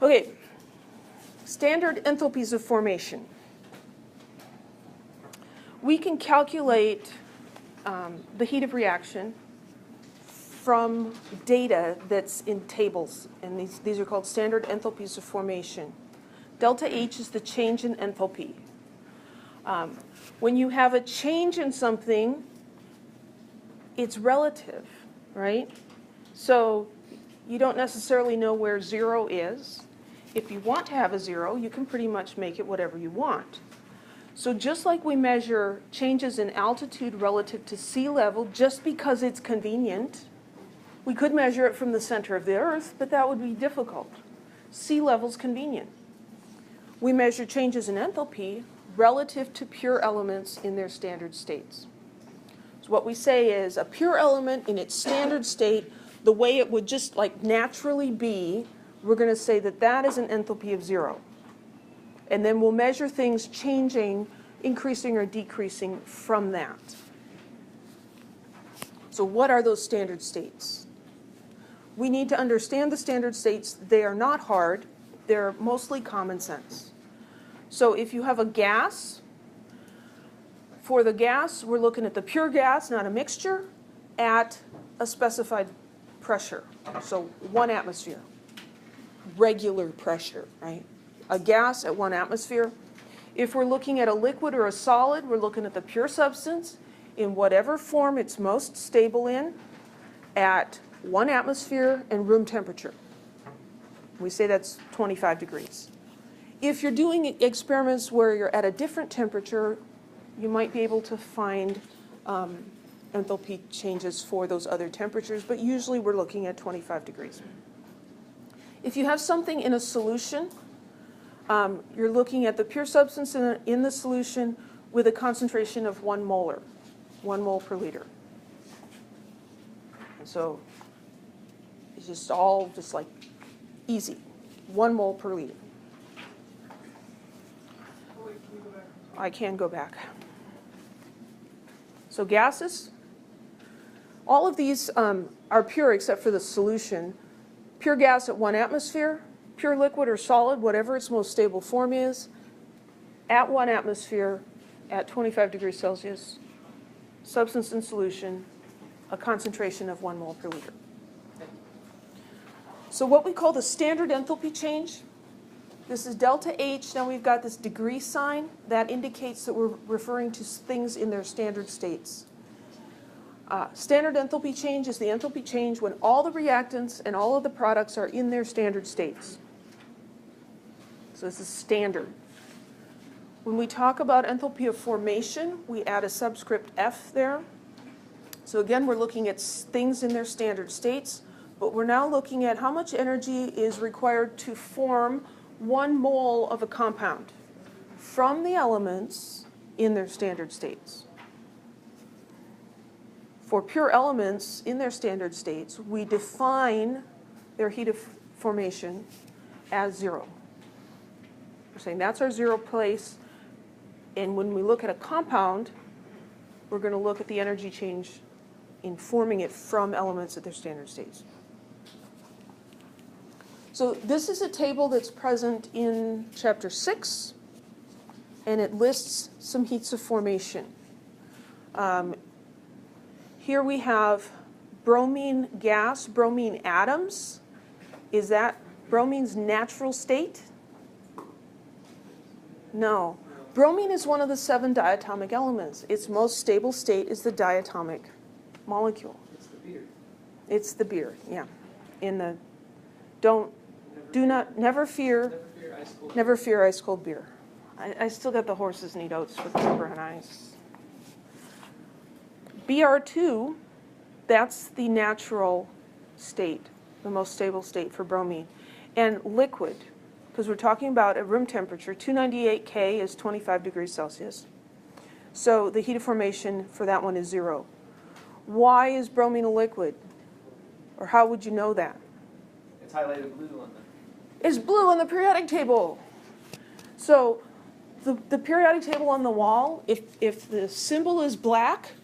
Okay, standard enthalpies of formation. We can calculate the heat of reaction from data that's in tables, and these are called standard enthalpies of formation. Delta H is the change in enthalpy. When you have a change in something, it's relative, right? So you don't necessarily know where 0 is. If you want to have a 0, you can pretty much make it whatever you want. So just like we measure changes in altitude relative to sea level just because it's convenient, we could measure it from the center of the Earth, but that would be difficult. Sea level's convenient. We measure changes in enthalpy relative to pure elements in their standard states. So what we say is a pure element in its standard state, the way it would just like naturally be, we're going to say that that is an enthalpy of 0. And then we'll measure things changing, increasing or decreasing from that. So what are those standard states? We need to understand the standard states. They are not hard. They're mostly common sense. So if you have a gas, for the gas, we're looking at the pure gas, not a mixture, at a specified pressure. So 1 atmosphere, regular pressure, right? A gas at 1 atmosphere. If we're looking at a liquid or a solid, we're looking at the pure substance in whatever form it's most stable in at 1 atmosphere and room temperature. We say that's 25 degrees. If you're doing experiments where you're at a different temperature, you might be able to find enthalpy changes for those other temperatures, but usually we're looking at 25 degrees. If you have something in a solution, you're looking at the pure substance in the solution with a concentration of 1 molar, 1 mole per liter. And so it's just all just like easy, 1 mole per liter. I can go back. So gases, all of these are pure except for the solution. Pure gas at 1 atmosphere, pure liquid or solid, whatever its most stable form is, at 1 atmosphere at 25 degrees Celsius, substance in solution, a concentration of 1 mole per liter. So what we call the standard enthalpy change, this is delta H, now we've got this degree sign. That indicates that we're referring to things in their standard states. Standard enthalpy change is the enthalpy change when all the reactants and all of the products are in their standard states. So this is standard. When we talk about enthalpy of formation, we add a subscript F there. So again, we're looking at things in their standard states, but we're now looking at how much energy is required to form 1 mole of a compound from the elements in their standard states. For pure elements in their standard states, we define their heat of formation as 0. We're saying that's our 0 place, and when we look at a compound, we're going to look at the energy change in forming it from elements at their standard states. So this is a table that's present in Chapter 6, and it lists some heats of formation. Here we have bromine gas, bromine atoms. Is that bromine's natural state? No. Bromine is one of the 7 diatomic elements. Its most stable state is the diatomic molecule. It's the beer. It's the beer, yeah. In the, never fear ice cold beer. I still got the horses need oats with pepper and ice. Br2, that's the natural state, the most stable state for bromine. And liquid, because we're talking about at room temperature, 298 K is 25 degrees Celsius. So the heat of formation for that one is 0. Why is bromine a liquid? Or how would you know that? It's highlighted blue on the... It's blue on the periodic table. So the periodic table on the wall, if the symbol is black,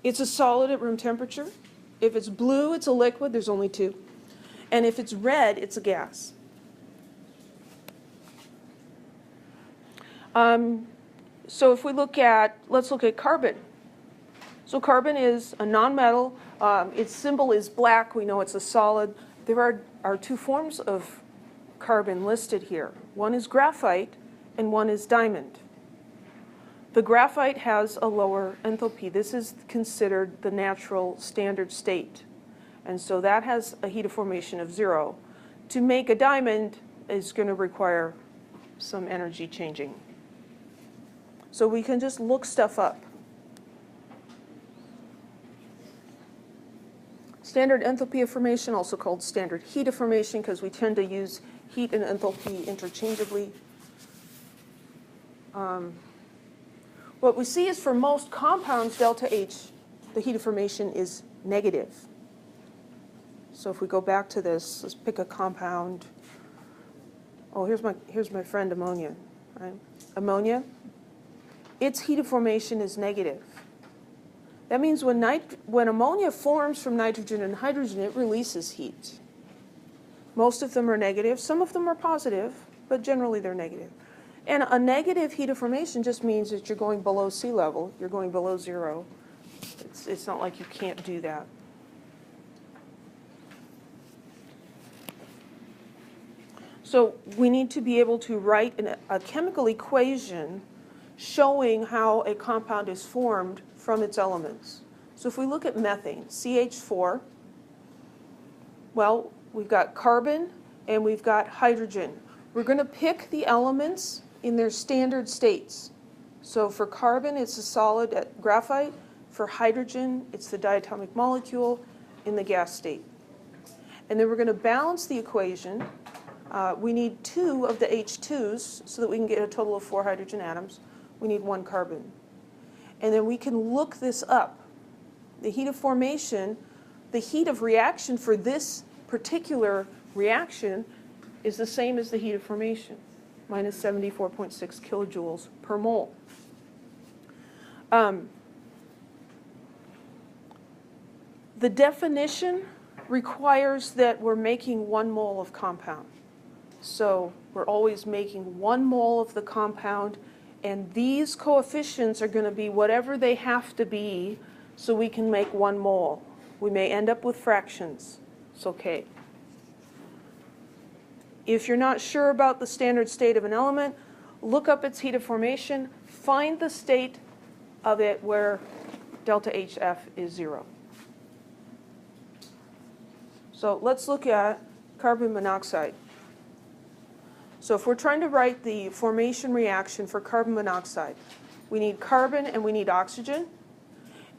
it's a solid at room temperature. If it's blue, it's a liquid. There's only 2. And if it's red, it's a gas. So if we look at, let's look at carbon. So carbon is a nonmetal. Its symbol is black. We know it's a solid. There are two forms of carbon listed here. One is graphite and one is diamond. The graphite has a lower enthalpy. This is considered the natural standard state. And so that has a heat of formation of 0. To make a diamond is going to require some energy changing. So we can just look stuff up. Standard enthalpy of formation, also called standard heat of formation, because we tend to use heat and enthalpy interchangeably. What we see is for most compounds, delta H, the heat of formation is negative. So if we go back to this, let's pick a compound. Oh, here's my friend ammonia. Right? Ammonia, its heat of formation is negative. That means when ammonia forms from nitrogen and hydrogen, it releases heat. Most of them are negative. Some of them are positive, but generally they're negative. And a negative heat of formation just means that you're going below sea level. You're going below 0. It's not like you can't do that. So we need to be able to write a chemical equation showing how a compound is formed from its elements. So if we look at methane, CH4, well, we've got carbon and we've got hydrogen. We're going to pick the elements in their standard states. So for carbon, it's a solid at graphite. For hydrogen, it's the diatomic molecule in the gas state. And then we're going to balance the equation. We need 2 of the H2s so that we can get a total of 4 hydrogen atoms. We need 1 carbon. And then we can look this up. The heat of formation, the heat of reaction for this particular reaction is the same as the heat of formation, minus 74.6 kilojoules per mole. The definition requires that we're making 1 mole of compound. So we're always making 1 mole of the compound, and these coefficients are going to be whatever they have to be so we can make 1 mole. We may end up with fractions. It's okay. If you're not sure about the standard state of an element, look up its heat of formation, find the state of it where delta HF is 0. So let's look at carbon monoxide. So if we're trying to write the formation reaction for carbon monoxide, we need carbon and we need oxygen.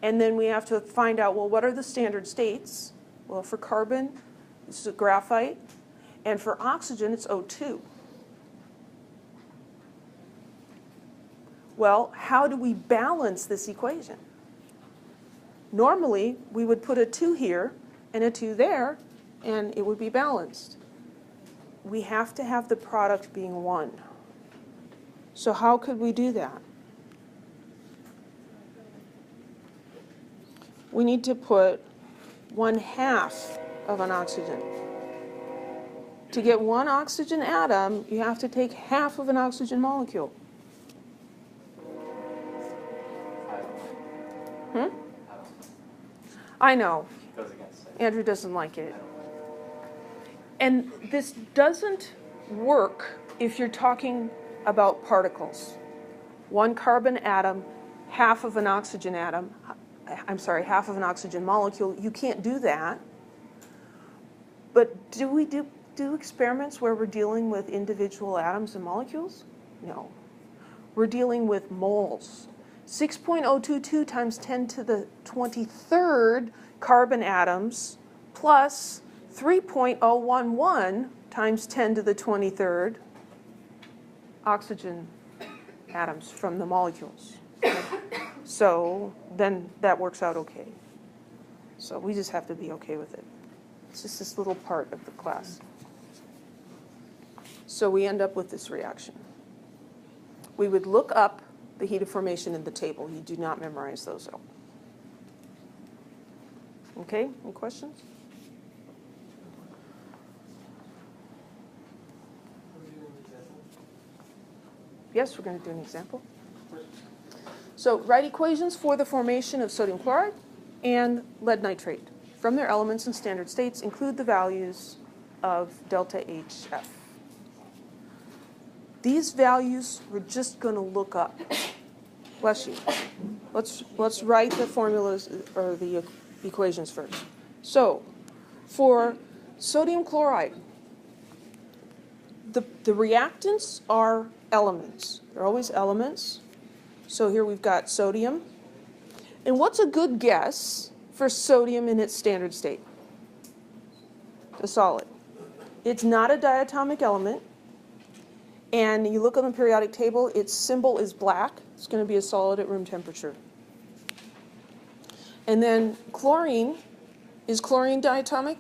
And then we have to find out, well, what are the standard states? Well, for carbon, it's graphite. And for oxygen, it's O2. Well, how do we balance this equation? Normally, we would put a 2 here and a 2 there, and it would be balanced. We have to have the product being 1. So how could we do that? We need to put 1/2 of an oxygen. To get 1 oxygen atom, you have to take half of an oxygen molecule. I know. Andrew doesn't like it. And this doesn't work if you're talking about particles. 1 carbon atom, half of an oxygen atom, half of an oxygen molecule. You can't do that. But do we do experiments where we're dealing with individual atoms and molecules? No. We're dealing with moles. 6.022 times 10 to the 23rd carbon atoms plus 3.011 times 10 to the 23rd oxygen atoms from the molecules. So then that works out okay. So we just have to be okay with it. It's just this little part of the class. So we end up with this reaction. We would look up the heat of formation in the table. You do not memorize those out. Okay, any questions? Yes, we're going to do an example. So write equations for the formation of sodium chloride and lead nitrate. From their elements and standard states, include the values of delta HF. These values we're just going to look up. Bless you. Let's write the formulas or the equations first. So for sodium chloride, the reactants are elements. They're always elements. So here we've got sodium. And what's a good guess for sodium in its standard state? A solid. It's not a diatomic element. And you look on the periodic table, its symbol is black. It's going to be a solid at room temperature. And then chlorine, is chlorine diatomic?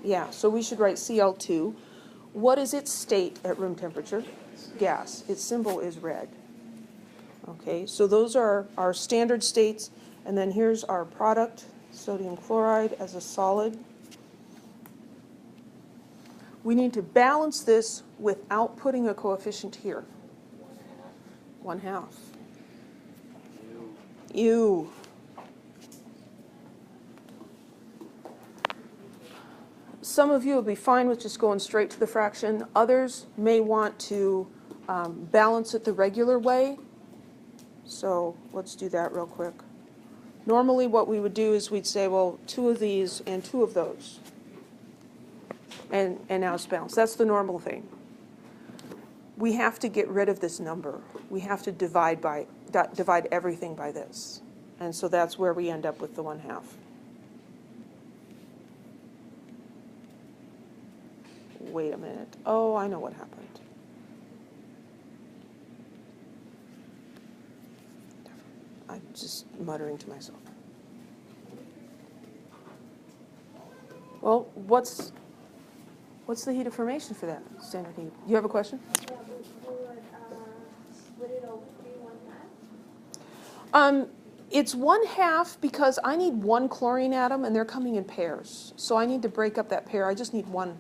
Yeah, so we should write Cl2. What is its state at room temperature? Gas. Its symbol is red. Okay, so those are our standard states. And then here's our product, sodium chloride as a solid. We need to balance this without putting a coefficient here. 1/2. Ew. Some of you will be fine with just going straight to the fraction. Others may want to balance it the regular way. So let's do that real quick. Normally what we would do is we'd say, well, 2 of these and 2 of those. And now it's balanced. That's the normal thing. We have to get rid of this number. We have to divide everything by this. And so that's where we end up with the 1/2. Wait a minute. Oh, I know what happened. I'm just muttering to myself. Well, what's the heat of formation for that standard heat? You have a question? Would it always be 1/2? It's 1/2 because I need 1 chlorine atom and they're coming in pairs. So I need to break up that pair. I just need one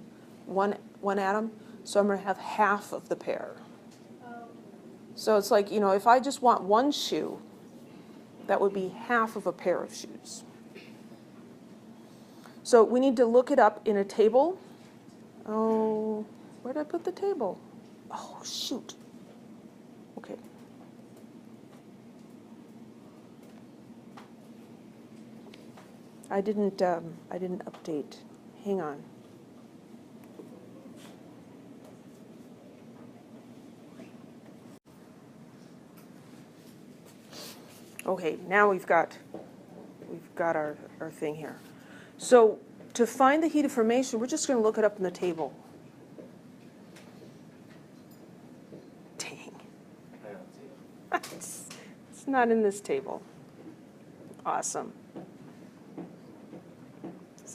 atom. So I'm going to have half of the pair. So it's like, if I just want 1 shoe, that would be half of a pair of shoes. So we need to look it up in a table. Oh, where did I put the table? Oh, shoot. Okay. I didn't update. Hang on. Okay, now we've got our thing here. So to find the heat of formation, we're just going to look it up in the table. Dang. I don't see it. It's not in this table. Awesome.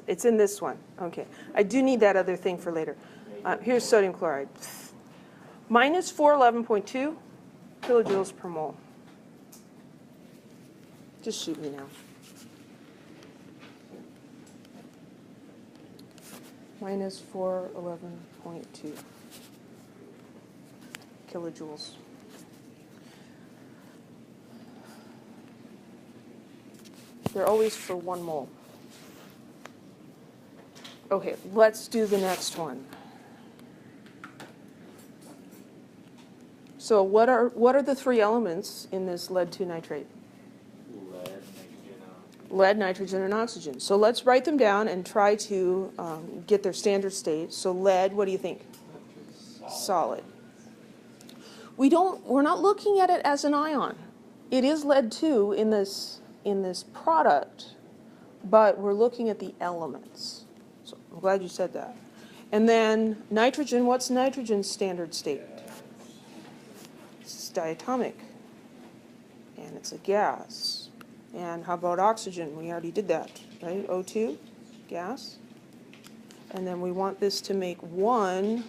It's in this one. Okay. I do need that other thing for later. Here's sodium chloride. Minus 411.2 kilojoules per mole. Just shoot me now. Minus 411.2 kilojoules. They're always for 1 mole. Okay, let's do the next one. So what are the 3 elements in this lead-2 nitrate? Lead, nitrogen, and oxygen. So let's write them down and try to get their standard state. So lead, what do you think? Solid. We're not looking at it as an ion. It is lead-2 in this product, but we're looking at the elements. So I'm glad you said that. And then nitrogen, what's nitrogen's standard state? It's diatomic, and it's a gas. And how about oxygen? We already did that, right? O2, gas. And then we want this to make 1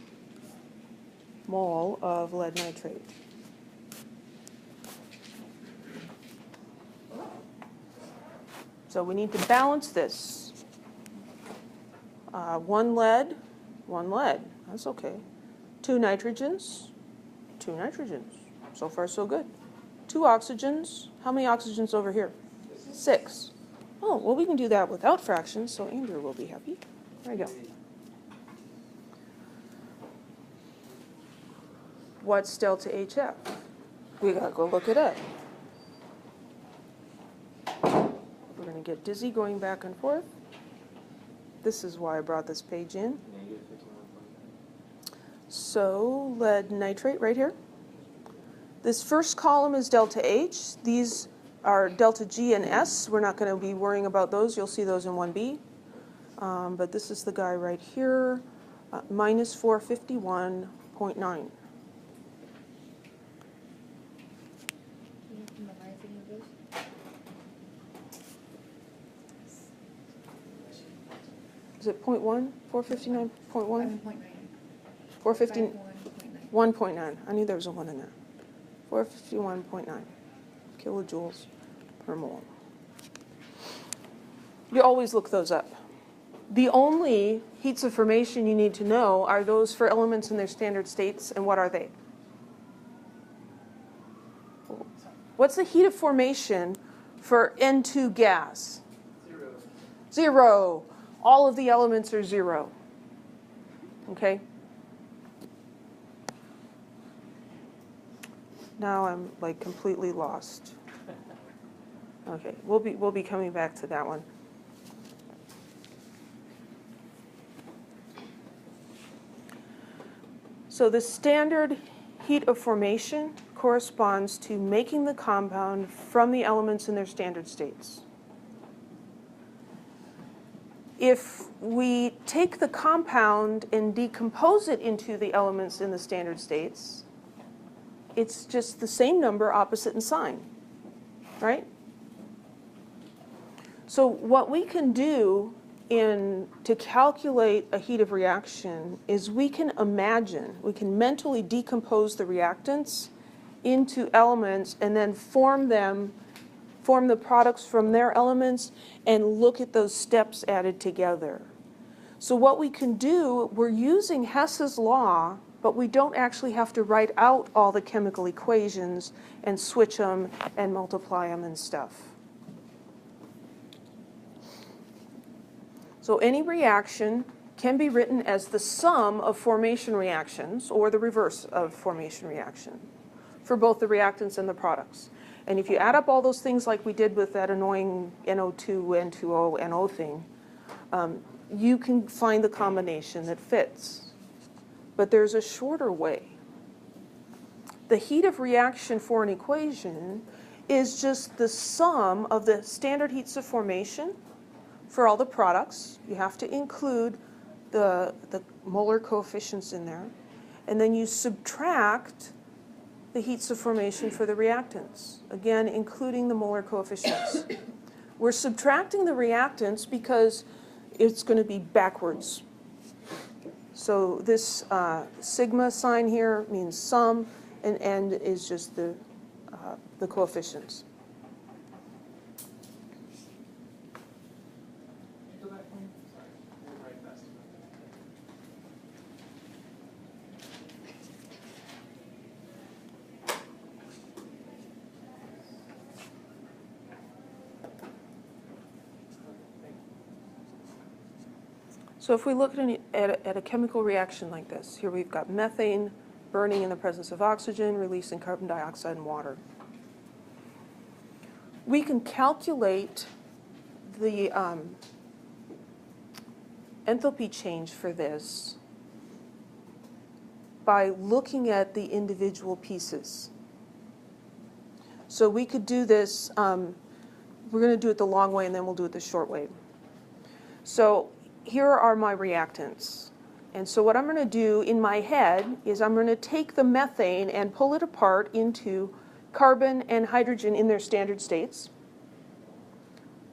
mole of lead nitrate. So we need to balance this. 1 lead, 1 lead. That's okay. 2 nitrogens, 2 nitrogens. So far, so good. 2 oxygens. How many oxygens over here? 6. Oh, well, we can do that without fractions, so Andrew will be happy. There you go. What's delta HF? We gotta go look it up. We're gonna get dizzy going back and forth. This is why I brought this page in. So, lead nitrate right here. This first column is delta H. These are delta G and S. We're not going to be worrying about those. You'll see those in 1B. But this is the guy right here, minus 451.9. Is it 0.1? 459.1? 451.9. I knew there was a 1 in there. 451.9 kilojoules per mole. You always look those up. The only heats of formation you need to know are those for elements in their standard states, and what are they? What's the heat of formation for N2 gas? 0. All of the elements are 0. Okay? Now I'm like completely lost. Okay, we'll be coming back to that one. So the standard heat of formation corresponds to making the compound from the elements in their standard states. If we take the compound and decompose it into the elements in the standard states, it's just the same number, opposite in sign, right? So what we can do to calculate a heat of reaction is we can mentally decompose the reactants into elements and then form the products from their elements and look at those steps added together. So what we can do, we're using Hess's law, but we don't actually have to write out all the chemical equations and switch them and multiply them and stuff. So any reaction can be written as the sum of formation reactions or the reverse of formation reaction for both the reactants and the products. And if you add up all those things like we did with that annoying NO2, N2O, NO thing, you can find the combination that fits. But there's a shorter way. The heat of reaction for an equation is just the sum of the standard heats of formation for all the products. You have to include the molar coefficients in there. And then you subtract the heats of formation for the reactants, again, including the molar coefficients. We're subtracting the reactants because it's going to be backwards. So this sigma sign here means sum, and n is just the coefficients. So if we look at a chemical reaction like this, here we've got methane burning in the presence of oxygen, releasing carbon dioxide and water. We can calculate the enthalpy change for this by looking at the individual pieces. So we could do this, we're going to do it the long way and then we'll do it the short way. So here are my reactants. And so what I'm going to do in my head is I'm going to take the methane and pull it apart into carbon and hydrogen in their standard states.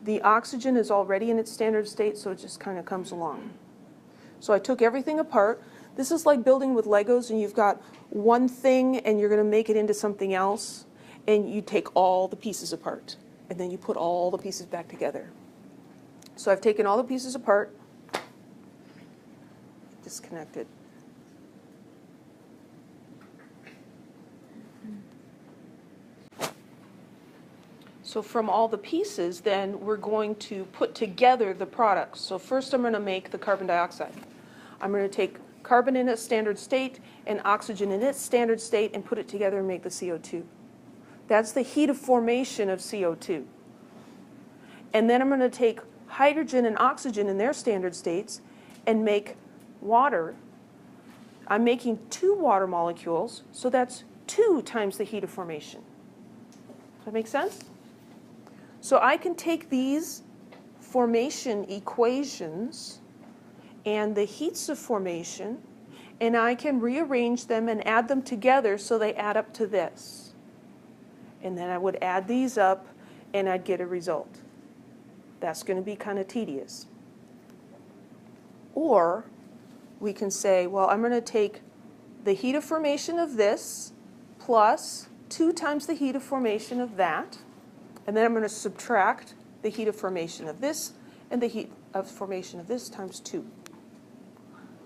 The oxygen is already in its standard state, so it just kind of comes along. So I took everything apart. This is like building with Legos, and you've got one thing and you're going to make it into something else, and you take all the pieces apart, and then you put all the pieces back together. So I've taken all the pieces apart, disconnected. So from all the pieces, then we're going to put together the products. So first I'm going to make the carbon dioxide. I'm going to take carbon in its standard state and oxygen in its standard state and put it together and make the CO2. That's the heat of formation of CO2. And then I'm going to take hydrogen and oxygen in their standard states and make water. I'm making 2 water molecules, so that's 2 times the heat of formation. Does that make sense? So I can take these formation equations and the heats of formation, and I can rearrange them and add them together so they add up to this. And then I would add these up, and I'd get a result. That's going to be kind of tedious. Or we can say, well, I'm going to take the heat of formation of this plus 2 times the heat of formation of that, and then I'm going to subtract the heat of formation of this and the heat of formation of this times 2.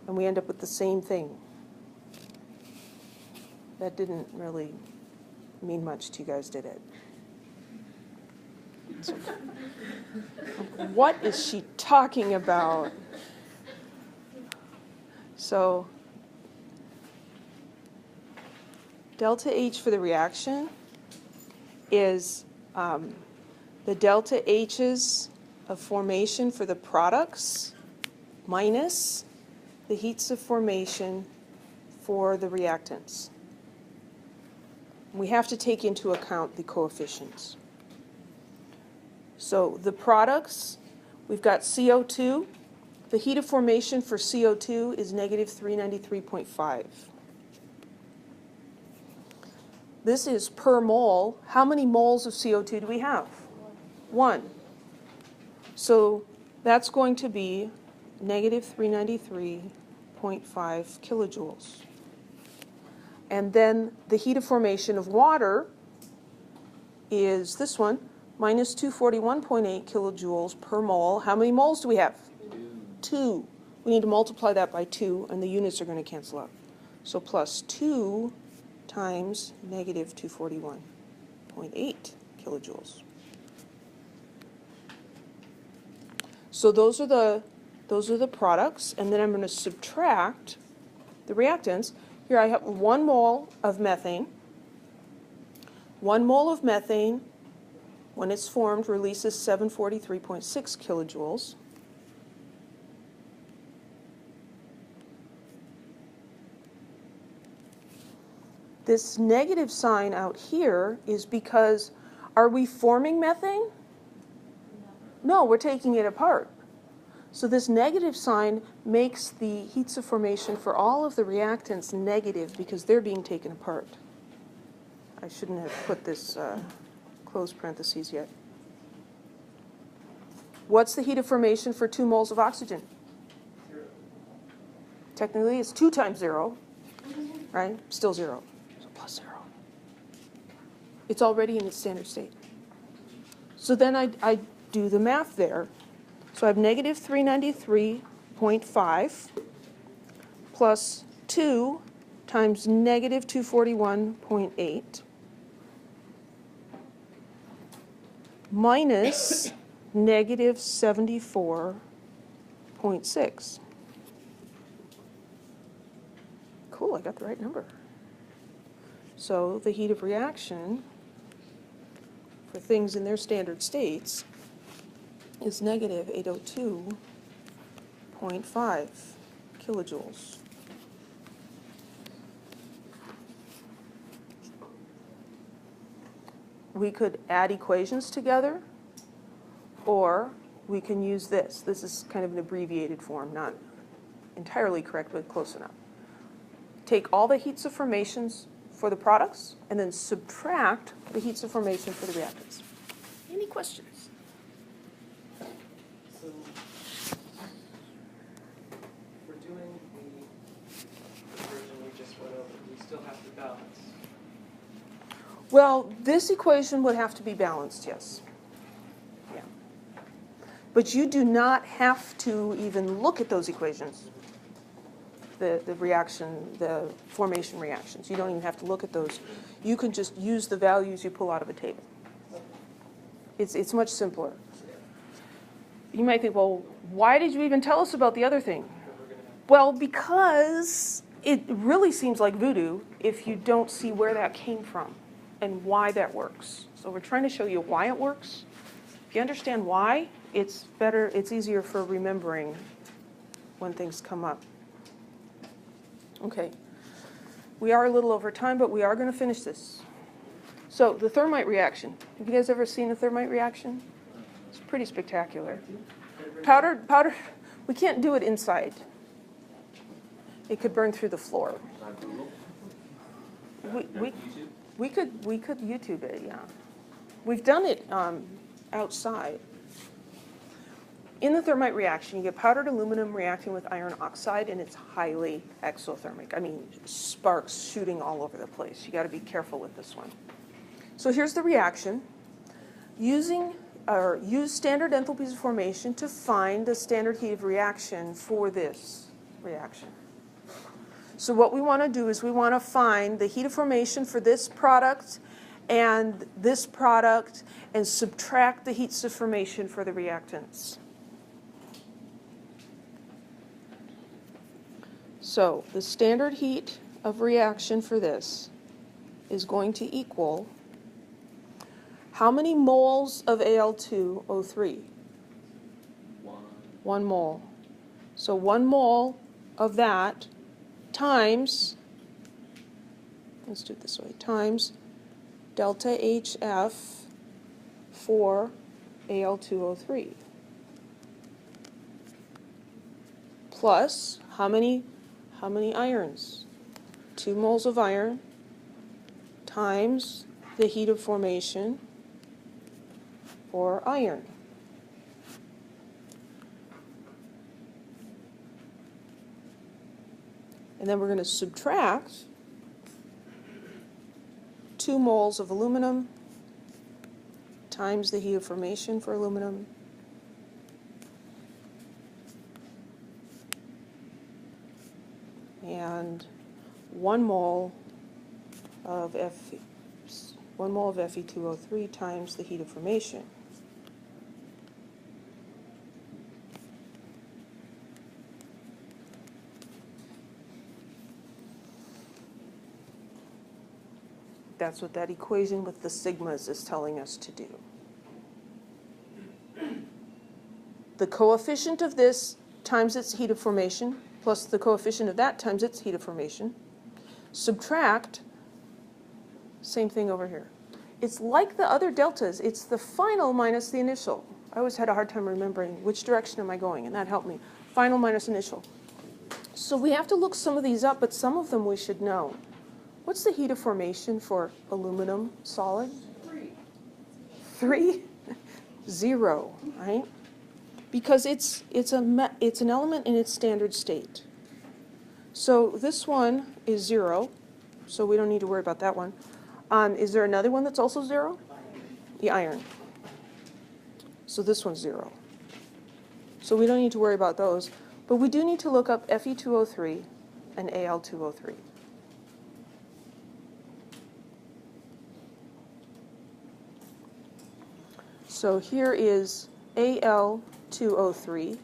And we end up with the same thing. That didn't really mean much to you guys, did it? So, what is she talking about? So delta H for the reaction is the delta H's of formation for the products minus the heats of formation for the reactants. We have to take into account the coefficients. So the products, we've got CO2. The heat of formation for CO2 is negative 393.5. This is per mole. How many moles of CO2 do we have? 1. So that's going to be negative 393.5 kilojoules. And then the heat of formation of water is this one, minus 241.8 kilojoules per mole. How many moles do we have? 2. We need to multiply that by 2, and the units are going to cancel out. So plus 2 times negative 241.8 kilojoules. So those are the products, and then I'm going to subtract the reactants. Here I have 1 mole of methane. 1 mole of methane, when it's formed, releases 743.6 kilojoules. This negative sign out here is because, are we forming methane? No, we're taking it apart. So this negative sign makes the heats of formation for all of the reactants negative because they're being taken apart. I shouldn't have put this closed parentheses yet. What's the heat of formation for 2 moles of oxygen? 0. Technically, it's 2 times 0, right? Still 0. So plus 0. It's already in its standard state. So then I do the math there. So I have negative 393.5 plus 2 times negative 241.8 minus negative 74.6. Cool, I got the right number. So the heat of reaction for things in their standard states is negative 802.5 kilojoules. We could add equations together, or we can use this. This is kind of an abbreviated form, not entirely correct, but close enough. Take all the heats of formations for the products, and then subtract the heats of formation for the reactants. Any questions? So, we're doing the version we just went over. We still have to balance. Well, this equation would have to be balanced, yes. Yeah. But you do not have to even look at those equations, the formation reactions. You don't even have to look at those. You can just use the values you pull out of a table. It's much simpler. You might think, well, why did you even tell us about the other thing? Well, because it really seems like voodoo if you don't see where that came from and why that works. So we're trying to show you why it works. If you understand why, it's better, it's easier for remembering when things come up. Okay. We are a little over time, but we are going to finish this. So the thermite reaction. Have you guys ever seen a thermite reaction? It's pretty spectacular. Powder, we can't do it inside. It could burn through the floor. We could YouTube it, yeah. We've done it outside. In the thermite reaction, you get powdered aluminum reacting with iron oxide, and it's highly exothermic. I mean, sparks shooting all over the place. You got to be careful with this one. So here's the reaction. Use standard enthalpies of formation to find the standard heat of reaction for this reaction. So what we want to do is we want to find the heat of formation for this product and subtract the heats of formation for the reactants. So the standard heat of reaction for this is going to equal how many moles of Al2O3? 1 mole. So 1 mole of that times, let's do it this way, times delta HF for Al2O3. Plus, how many irons? 2 moles of iron times the heat of formation for iron. And then we're going to subtract 2 moles of aluminum times the heat of formation for aluminum and 1 mole of Fe2O3 times the heat of formation. That's what that equation with the sigmas is telling us to do. The coefficient of this times its heat of formation plus the coefficient of that times its heat of formation. Subtract, same thing over here. It's like the other deltas. It's the final minus the initial. I always had a hard time remembering which direction am I going, and that helped me. Final minus initial. So we have to look some of these up, but some of them we should know. What's the heat of formation for aluminum solid? 3? 0, right? Because it's an element in its standard state. So this one is 0, so we don't need to worry about that one. Is there another one that's also 0? The iron. So this one's 0. So we don't need to worry about those. But we do need to look up Fe2O3 and Al2O3. So here is Al2O3.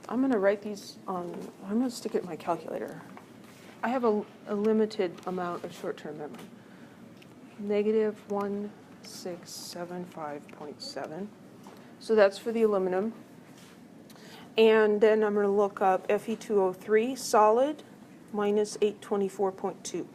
I'm going to write these on, I'm going to stick it in my calculator. I have a limited amount of short-term memory. Negative 1675.7. So that's for the aluminum. And then I'm going to look up Fe2O3 solid minus 824.2.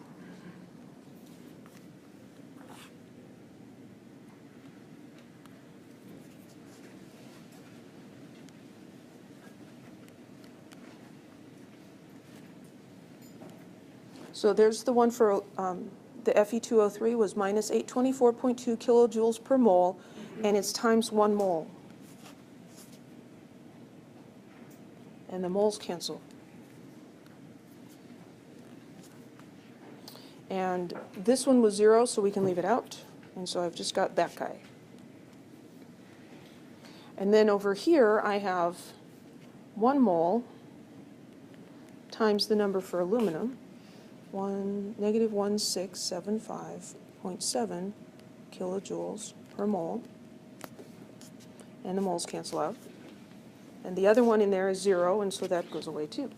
So there's the one for the Fe2O3 was minus 824.2 kilojoules per mole, and it's times 1 mole. And the moles cancel. And this one was 0, so we can leave it out. And so I've just got that guy. And then over here I have 1 mole times the number for aluminum. Negative 1675.7 kilojoules per mole. and the moles cancel out. And the other one in there is 0, and so that goes away too.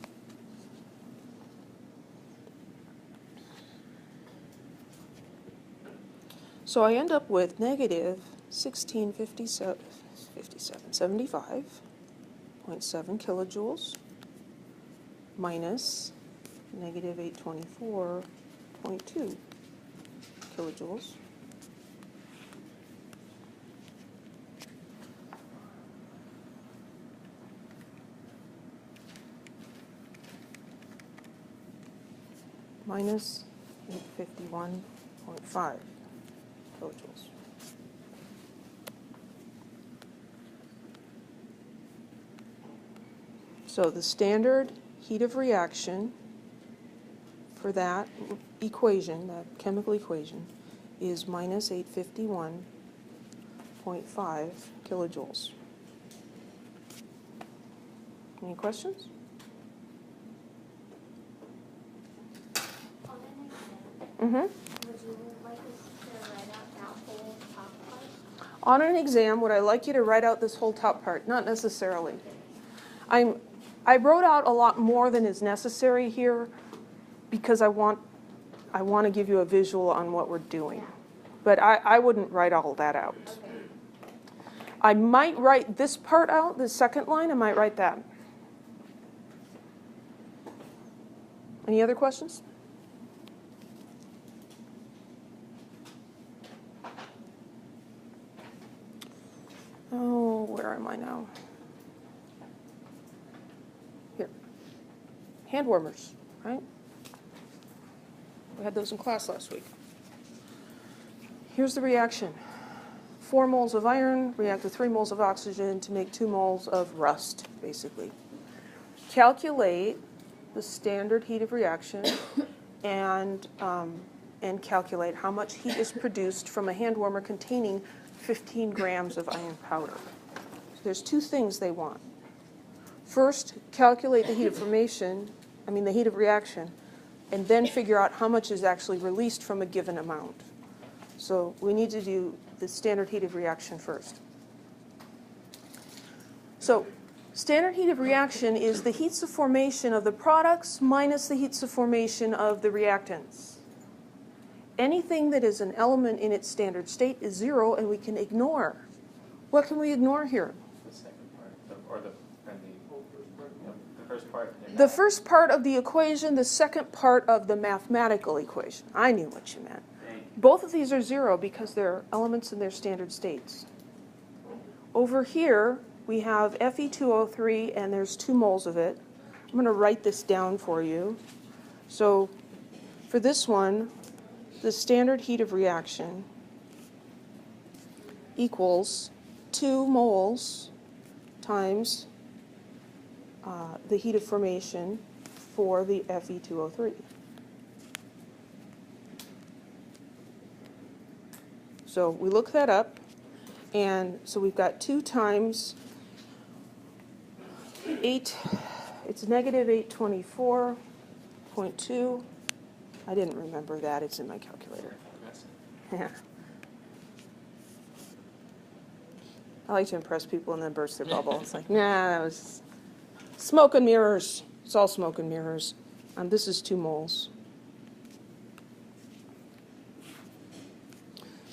So I end up with negative 1675.7 kilojoules minus negative 824.2 kilojoules. Minus 851.5 kilojoules. So the standard heat of reaction for that equation, that chemical equation, is minus 851.5 kilojoules. Any questions? Mm-hmm. Would you like us to write out that whole top part? On an exam, would I like you to write out this whole top part? Not necessarily. I wrote out a lot more than is necessary here because I want to give you a visual on what we're doing. But I wouldn't write all that out. Okay. I might write this part out, the second line, I might write that. Any other questions? Oh, where am I now? Here. Hand warmers, right? We had those in class last week. Here's the reaction. 4 moles of iron react with 3 moles of oxygen to make 2 moles of rust, basically. Calculate the standard heat of reaction and calculate how much heat is produced from a hand warmer containing 15 grams of iron powder. So there's 2 things they want. First, calculate the heat of formation, the heat of reaction, and then figure out how much is actually released from a given amount. So we need to do the standard heat of reaction first. So standard heat of reaction is the heats of formation of the products minus the heats of formation of the reactants. Anything that is an element in its standard state is 0, and we can ignore. What can we ignore here? The second part, the first part. The first part of the equation, the second part of the mathematical equation. I knew what you meant. Both of these are 0 because they're elements in their standard states. Over here, we have Fe2O3, and there's 2 moles of it. I'm going to write this down for you. So for this one, the standard heat of reaction equals 2 moles times the heat of formation for the Fe2O3. So we look that up, and so we've got 2 times 8, it's negative 824.2. I didn't remember that, it's in my calculator. Yeah. I like to impress people and then burst their bubble. It's like, nah, that was smoke and mirrors. It's all smoke and mirrors. This is 2 moles.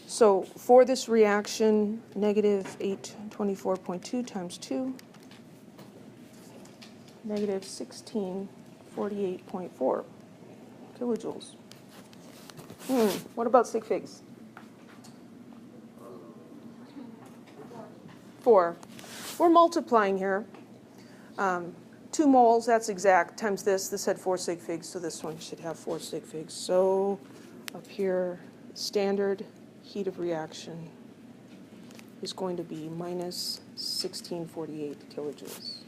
So for this reaction, negative 824.2 times 2, negative 1648.4 kilojoules. What about sig figs? 4. We're multiplying here. 2 moles, that's exact, times this. This had 4 sig figs, so this one should have 4 sig figs. So up here, standard heat of reaction is going to be minus 1648 kilojoules.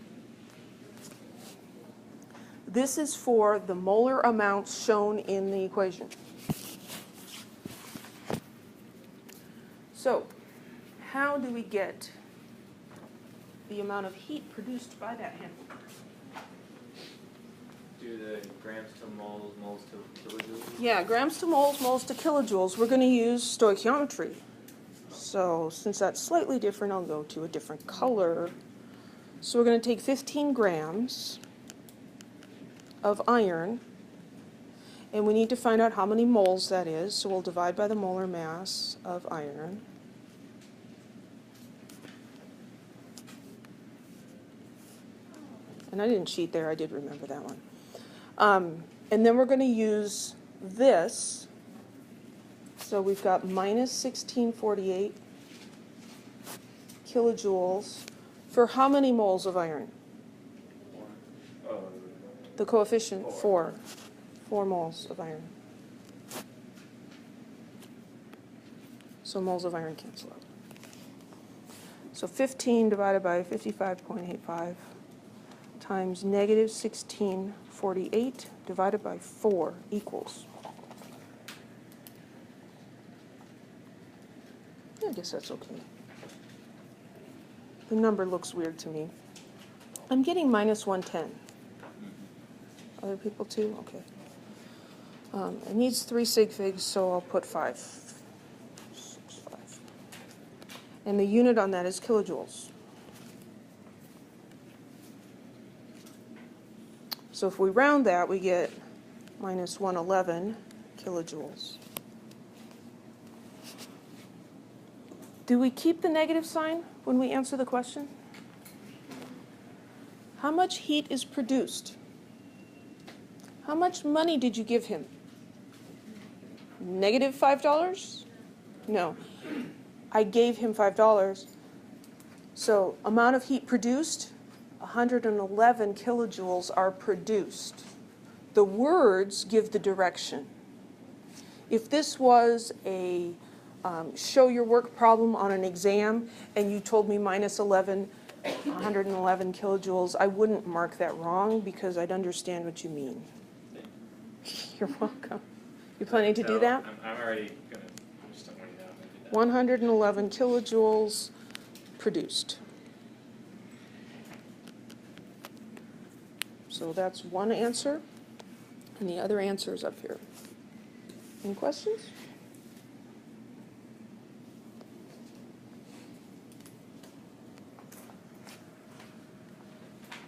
This is for the molar amounts shown in the equation. So, how do we get the amount of heat produced by that hand warmer? Do the grams to moles, moles to kilojoules? Yeah, grams to moles, moles to kilojoules. We're going to use stoichiometry. So since that's slightly different, I'll go to a different color. So we're going to take 15 grams of iron, and we need to find out how many moles that is, so we'll divide by the molar mass of iron. And I didn't cheat there, I did remember that one. And then we're going to use this. So we've got minus 1648 kilojoules for how many moles of iron? Oh, The coefficient, 4. 4 moles of iron. So moles of iron cancel out. So 15 divided by 55.85 times negative 1648 divided by 4 equals. I guess that's okay. The number looks weird to me. I'm getting minus 110. Other people too? Okay. It needs 3 sig figs, so I'll put 5. 6, 5. And the unit on that is kilojoules. So if we round that, we get minus 111 kilojoules. Do we keep the negative sign when we answer the question? How much heat is produced? How much money did you give him? Negative $5? No. I gave him $5. So amount of heat produced, 111 kilojoules are produced. The words give the direction. If this was a show your work problem on an exam and you told me minus 111 kilojoules, I wouldn't mark that wrong because I'd understand what you mean. You're welcome. You planning to do that? I'm already going to, I'm just writing down. 111 kilojoules produced. So that's one answer, and the other answer is up here. Any questions?